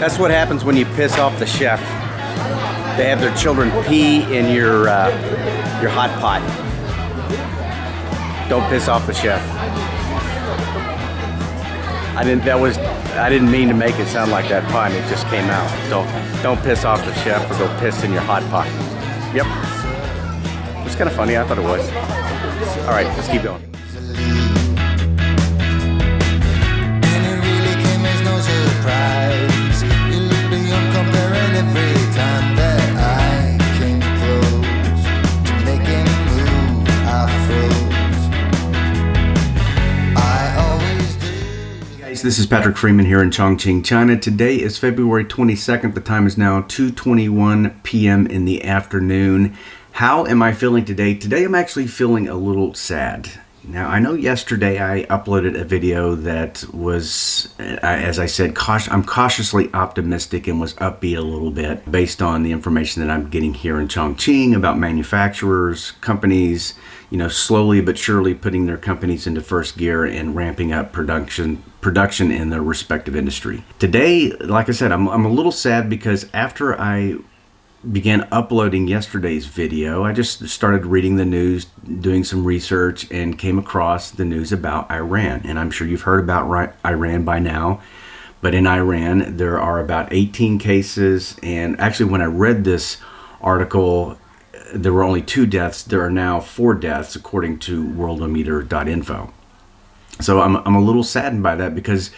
That's what happens when you piss off the chef. They have their children pee in your hot pot. Don't piss off the chef. I didn't mean to make it sound like that pun. It just came out. Don't piss off the chef or go piss in your hot pot. Yep. It's kind of funny. I thought it was. All right, let's keep going. This is Patrick Freeman here in Chongqing, China. Today is February 22nd. The time is now 2:21 p.m. in the afternoon. How am I feeling today? Today I'm actually feeling a little sad. Now, I know yesterday I uploaded a video that was, as I said, I'm cautiously optimistic and was upbeat a little bit based on the information that I'm getting here in Chongqing about manufacturers, companies, slowly but surely putting their companies into first gear and ramping up production in their respective industry. Today, like I said, I'm a little sad because after I began uploading yesterday's video, I just started reading the news, doing some research, and came across the news about Iran. And I'm sure you've heard about Iran by now. But in Iran, there are about 18 cases. And actually, when I read this article, there were only 2 deaths. There are now 4 deaths, according to Worldometers.info. So I'm a little saddened by that because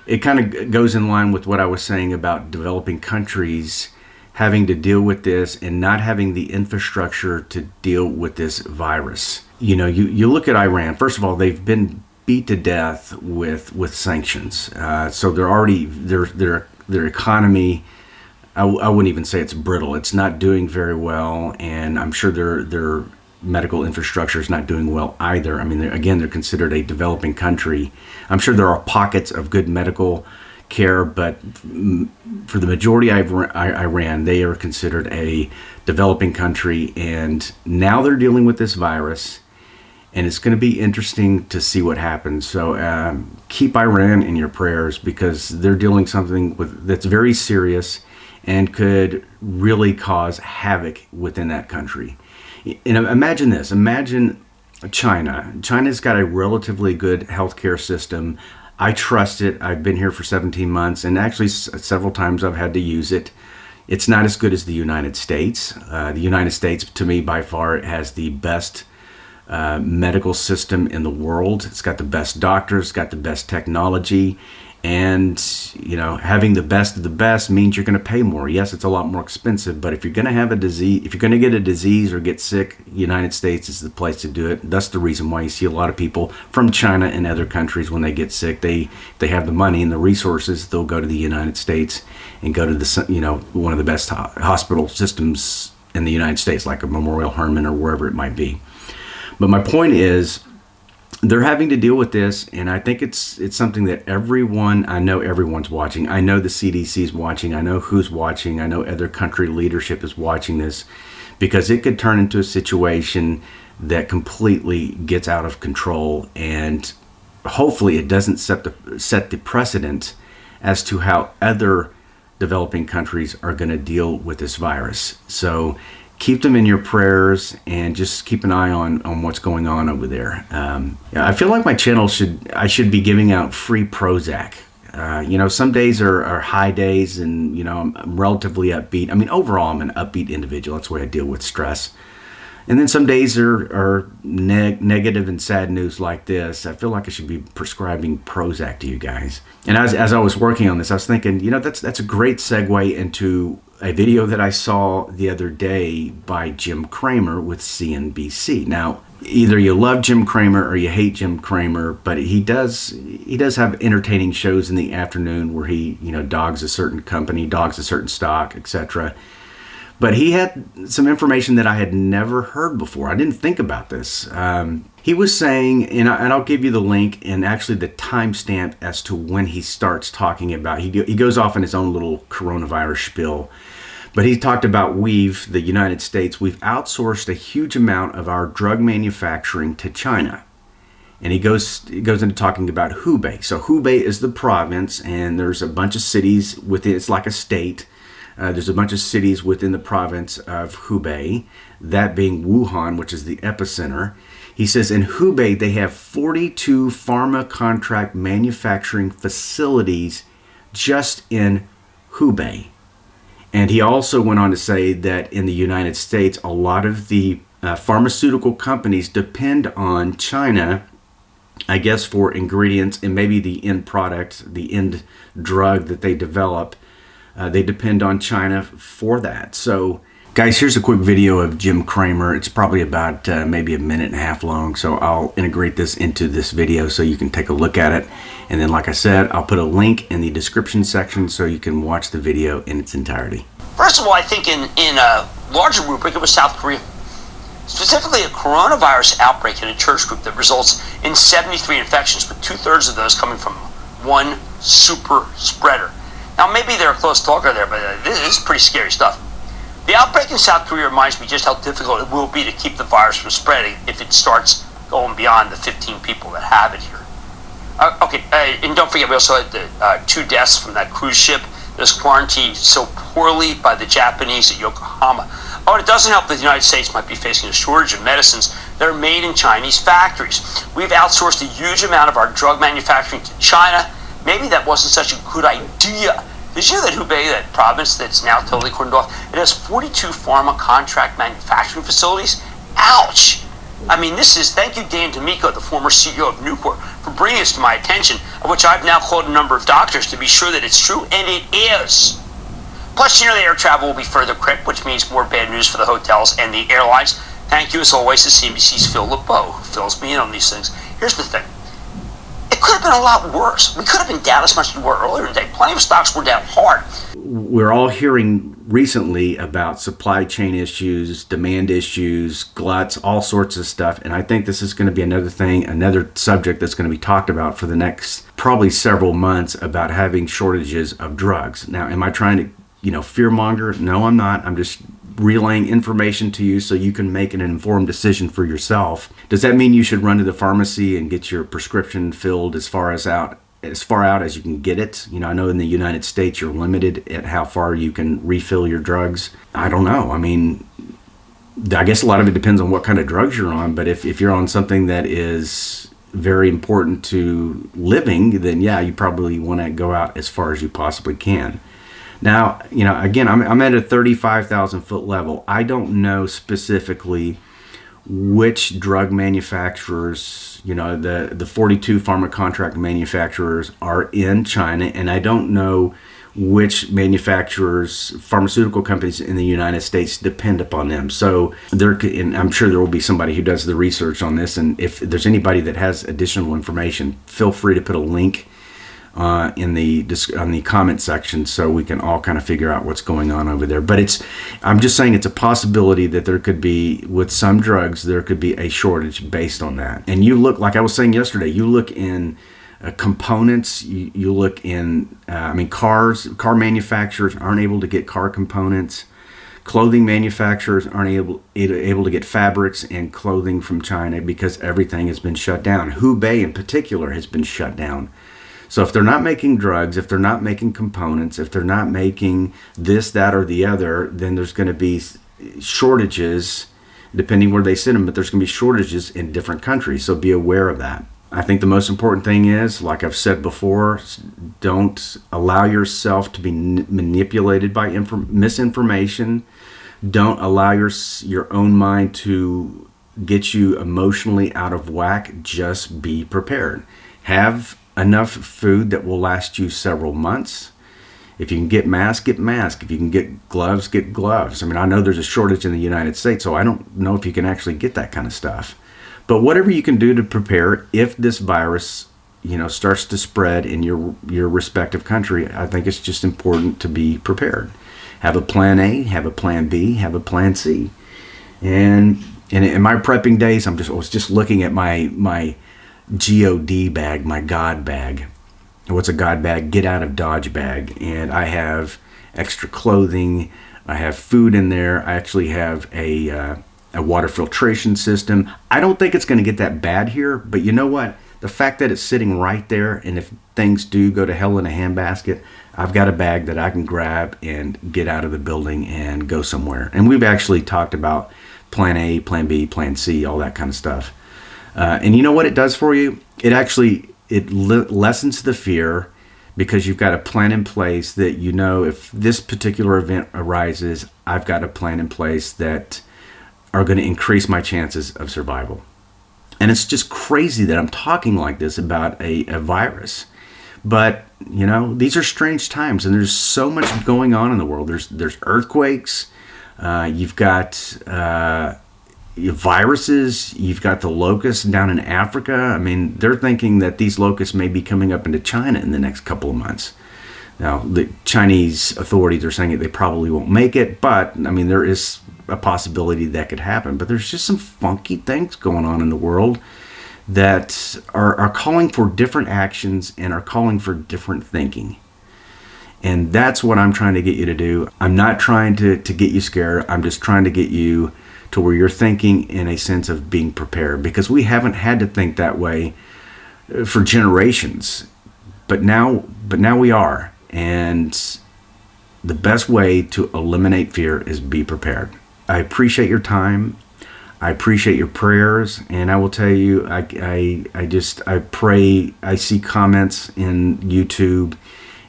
it kind of goes in line with what I was saying about developing countries having to deal with this and not having the infrastructure to deal with this virus. You look at Iran. First of all, they've been beat to death with sanctions. So they're already their economy. I wouldn't even say it's brittle. It's not doing very well, and I'm sure their medical infrastructure is not doing well either. I mean, they're considered a developing country. I'm sure there are pockets of good medical care, but for the majority of Iran, they are considered a developing country, and now they're dealing with this virus, and it's going to be interesting to see what happens. So keep Iran in your prayers because they're dealing something that's very serious and could really cause havoc within that country. And imagine this. Imagine China. China's got a relatively good healthcare system. I trust it. I've been here for 17 months, and actually several times I've had to use it. It's not as good as the United States. The United States, to me, by far, has the best medical system in the world. It's got the best doctors, it's got the best technology, and having the best of the best means you're going to pay more. Yes, it's a lot more expensive, but if you're going to have a disease, if you're going to get a disease or get sick, the United States is the place to do it. That's the reason why you see a lot of people from China and other countries, when they get sick, they have the money and the resources, they'll go to the United States and go to the one of the best hospital systems in the United States, like a Memorial Hermann or wherever it might be. But my point is, they're having to deal with this, and I think it's something that I know everyone's watching. I know the CDC is watching. I know who's watching. I know other country leadership is watching this, because it could turn into a situation that completely gets out of control, and hopefully it doesn't set the precedent as to how other developing countries are going to deal with this virus. So keep them in your prayers and just keep an eye on what's going on over there. I feel like my channel I should be giving out free Prozac. Some days are high days, and I'm relatively upbeat. I mean, overall, I'm an upbeat individual. That's the way I deal with stress. And then some days are negative and sad news like this. I feel like I should be prescribing Prozac to you guys. And as I was working on this, I was thinking, that's a great segue into a video that I saw the other day by Jim Cramer with CNBC. Now, either you love Jim Cramer or you hate Jim Cramer, but he does have entertaining shows in the afternoon where he, dogs a certain company, dogs a certain stock, etc. But he had some information that I had never heard before. I didn't think about this. He was saying, and I'll give you the link and actually the timestamp as to when he starts talking about, he goes off in his own little coronavirus spiel. But he talked about the United States, we've outsourced a huge amount of our drug manufacturing to China. And he goes into talking about Hubei. So Hubei is the province, and there's a bunch of cities within. It's like a state. There's a bunch of cities within the province of Hubei, that being Wuhan, which is the epicenter. He says in Hubei they have 42 pharma contract manufacturing facilities just in Hubei. And he also went on to say that in the United States, a lot of the pharmaceutical companies depend on China, I guess, for ingredients and maybe the end product, the end drug that they develop. They depend on China for that. So, guys, here's a quick video of Jim Cramer. It's probably about maybe a minute and a half long, so I'll integrate this into this video so you can take a look at it. And then, like I said, I'll put a link in the description section so you can watch the video in its entirety. First of all, I think in a larger rubric, it was South Korea. Specifically, a coronavirus outbreak in a church group that results in 73 infections, with 2/3 of those coming from one super spreader. Now, maybe they're a close talker there, but this is pretty scary stuff. The outbreak in South Korea reminds me just how difficult it will be to keep the virus from spreading if it starts going beyond the 15 people that have it here. And don't forget, we also had the 2 deaths from that cruise ship that was quarantined so poorly by the Japanese at Yokohama. Oh, and it doesn't help that the United States might be facing a shortage of medicines that are made in Chinese factories. We've outsourced a huge amount of our drug manufacturing to China. Maybe that wasn't such a good idea. Did you know that Hubei, that province that's now totally cordoned off, it has 42 pharma contract manufacturing facilities? Ouch! I mean, thank you, Dan D'Amico, the former CEO of Nucor, for bringing this to my attention, of which I've now called a number of doctors to be sure that it's true, and it is. Plus, the air travel will be further crimped, which means more bad news for the hotels and the airlines. Thank you, as always, to CNBC's Phil LeBeau, who fills me in on these things. Here's the thing. It could have been a lot worse. We could have been down as much as we were earlier in the day. Plenty of stocks were down hard. We're all hearing recently about supply chain issues, demand issues, gluts, all sorts of stuff. And I think this is going to be another subject that's going to be talked about for the next probably several months, about having shortages of drugs. Now, am I trying to, fearmonger? No, I'm not. I'm just relaying information to you so you can make an informed decision for yourself. Does that mean you should run to the pharmacy and get your prescription filled as far out as you can get it? I know in the United States you're limited at how far you can refill your drugs. I don't know. I mean, I guess a lot of it depends on what kind of drugs you're on, but if you're on something that is very important to living, then yeah, you probably want to go out as far as you possibly can. Now, again, I'm at a 35,000 foot level. I don't know specifically which drug manufacturers, the 42 pharma contract manufacturers are in China, and I don't know which manufacturers, pharmaceutical companies in the United States depend upon them. So and I'm sure there will be somebody who does the research on this, and if there's anybody that has additional information, feel free to put a link on the comment section so we can all kind of figure out what's going on over there. But I'm just saying it's a possibility that there could be, with some drugs, there could be a shortage based on that. And you look, like I was saying yesterday, you look in components, you look in, car manufacturers aren't able to get car components. Clothing manufacturers aren't able to get fabrics and clothing from China because everything has been shut down. Hubei in particular has been shut down. So if they're not making drugs, if they're not making components, if they're not making this, that, or the other, then there's going to be shortages, depending where they send them, but there's going to be shortages in different countries. So be aware of that. I think the most important thing is, like I've said before, don't allow yourself to be manipulated by misinformation. Don't allow your own mind to get you emotionally out of whack. Just be prepared. Have enough food that will last you several months. If you can get masks, get masks. If you can get gloves, get gloves. I know there's a shortage in the United States, so I don't know if you can actually get that kind of stuff. But whatever you can do to prepare if this virus, starts to spread in your respective country, I think it's just important to be prepared. Have a plan A, have a plan B, have a plan C. And in my prepping days, I was just looking at my GOD bag, my God bag. What's a God bag? Get out of Dodge bag. And I have extra clothing. I have food in there. I actually have a a water filtration system. I don't think it's going to get that bad here, but you know what? The fact that it's sitting right there, and if things do go to hell in a handbasket, I've got a bag that I can grab and get out of the building and go somewhere. And we've actually talked about plan A, plan B, plan C, all that kind of stuff. And you know what it does for you? It lessens the fear, because you've got a plan in place that, you know, if this particular event arises, I've got a plan in place that are going to increase my chances of survival. And it's just crazy that I'm talking like this about a virus. But, you know, these are strange times, and there's so much going on in the world. There's earthquakes. You've got viruses. You've got the locusts down in Africa. I mean, they're thinking that these locusts may be coming up into China in the next couple of months. Now, the Chinese authorities are saying that they probably won't make it, but, I mean, there is a possibility that could happen. But there's just some funky things going on in the world that are calling for different actions and are calling for different thinking. And that's what I'm trying to get you to do. I'm not trying to get you scared. I'm just trying to get you to where you're thinking in a sense of being prepared, because we haven't had to think that way for generations. But now we are. And the best way to eliminate fear is be prepared. I appreciate your time. I appreciate your prayers, and I will tell you, I pray. I see comments in YouTube,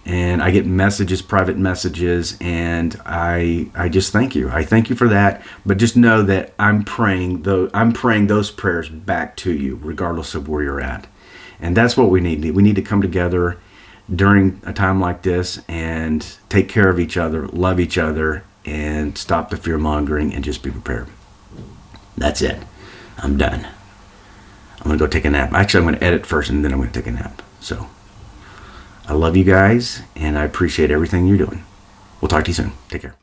and I get messages, private messages, and I just thank you. I thank you for that. But just know that I'm praying those prayers back to you, regardless of where you're at. And that's what we need. We need to come together during a time like this and take care of each other, love each other, and stop the fear mongering and just be prepared. That's it. I'm done. I'm going to go take a nap. Actually, I'm going to edit first, and then I'm going to take a nap. So I love you guys, and I appreciate everything you're doing. We'll talk to you soon. Take care.